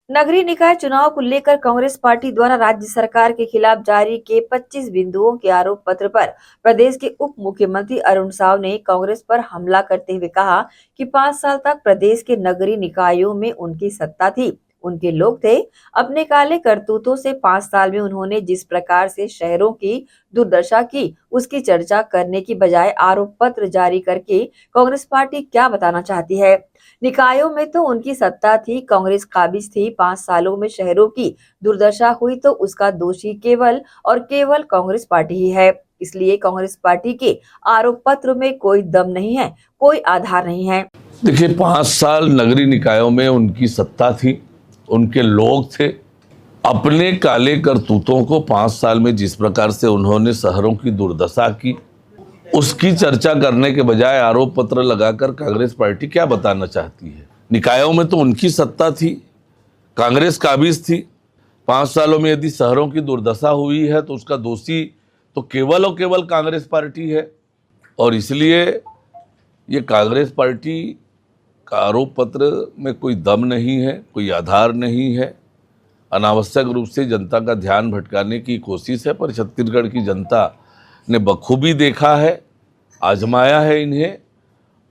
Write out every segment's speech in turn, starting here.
नगरीय निकाय चुनाव को लेकर कांग्रेस पार्टी द्वारा राज्य सरकार के खिलाफ जारी के 25 बिंदुओं के आरोप पत्र पर प्रदेश के उप मुख्यमंत्री अरुण साव ने कांग्रेस पर हमला करते हुए कहा कि 5 साल तक प्रदेश के नगरीय निकायों में उनकी सत्ता थी, उनके लोग थे। अपने काले करतूतों से 5 साल में उन्होंने जिस प्रकार से शहरों की दुर्दशा की, उसकी चर्चा करने की बजाय आरोप पत्र जारी करके कांग्रेस पार्टी क्या बताना चाहती है। निकायों में तो उनकी सत्ता थी, कांग्रेस काबिज थी। 5 सालों में शहरों की दुर्दशा हुई तो उसका दोषी केवल और केवल कांग्रेस पार्टी ही है। इसलिए कांग्रेस पार्टी के आरोप पत्र में कोई दम नहीं है, कोई आधार नहीं है। देखिए, 5 साल नगरीय निकायों में उनकी सत्ता थी, उनके लोग थे। अपने काले करतूतों को 5 साल में जिस प्रकार से उन्होंने शहरों की दुर्दशा की, उसकी चर्चा करने के बजाय आरोप पत्र लगाकर कांग्रेस पार्टी क्या बताना चाहती है। निकायों में तो उनकी सत्ता थी, कांग्रेस काबिज थी। 5 सालों में यदि शहरों की दुर्दशा हुई है तो उसका दोषी तो केवल और केवल कांग्रेस पार्टी है। और इसलिए ये कांग्रेस पार्टी का आरोप पत्र में कोई दम नहीं है, कोई आधार नहीं है। अनावश्यक रूप से जनता का ध्यान भटकाने की कोशिश है। पर छत्तीसगढ़ की जनता ने बखूबी देखा है, आजमाया है इन्हें,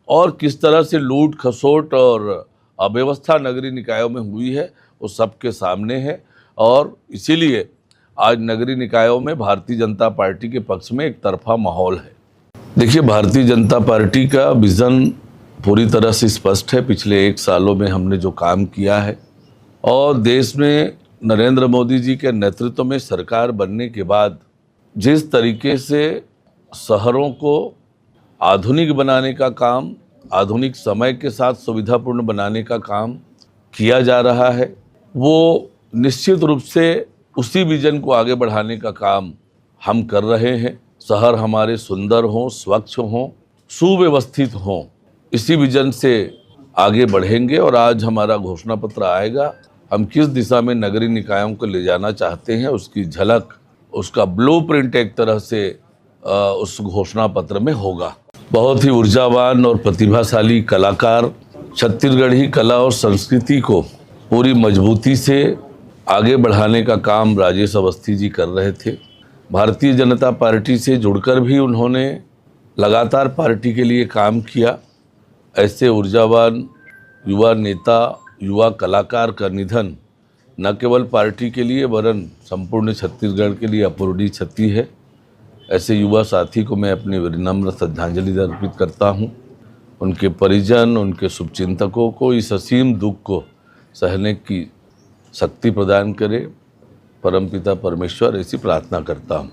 और किस तरह से लूट खसोट और अव्यवस्था नगरीय निकायों में हुई है वो सबके सामने है। और इसीलिए आज नगरीय निकायों में भारतीय जनता पार्टी के पक्ष में एक तरफा माहौल है। देखिए, भारतीय जनता पार्टी का विज़न पूरी तरह से स्पष्ट है। पिछले 1 सालों में हमने जो काम किया है और देश में नरेंद्र मोदी जी के नेतृत्व में सरकार बनने के बाद जिस तरीके से शहरों को आधुनिक बनाने का काम, आधुनिक समय के साथ सुविधापूर्ण बनाने का काम किया जा रहा है, वो निश्चित रूप से उसी विजन को आगे बढ़ाने का काम हम कर रहे हैं। शहर हमारे सुंदर हों, स्वच्छ हों, सुव्यवस्थित हों, इसी विजन से आगे बढ़ेंगे। और आज हमारा घोषणा पत्र आएगा। हम किस दिशा में नगरीय निकायों को ले जाना चाहते हैं उसकी झलक, उसका ब्लूप्रिंट एक तरह से उस घोषणा पत्र में होगा। बहुत ही ऊर्जावान और प्रतिभाशाली कलाकार छत्तीसगढ़ी कला और संस्कृति को पूरी मजबूती से आगे बढ़ाने का काम राजेश अवस्थी जी कर रहे थे। भारतीय जनता पार्टी से जुड़कर भी उन्होंने लगातार पार्टी के लिए काम किया। ऐसे ऊर्जावान युवा नेता, युवा कलाकार का निधन न केवल पार्टी के लिए वरन संपूर्ण छत्तीसगढ़ के लिए अपूरणीय क्षति है। ऐसे युवा साथी को मैं अपनी विनम्र श्रद्धांजलि अर्पित करता हूं। उनके परिजन, उनके शुभचिंतकों को इस असीम दुख को सहने की शक्ति प्रदान करे परमपिता परमेश्वर, ऐसी प्रार्थना करता हूं।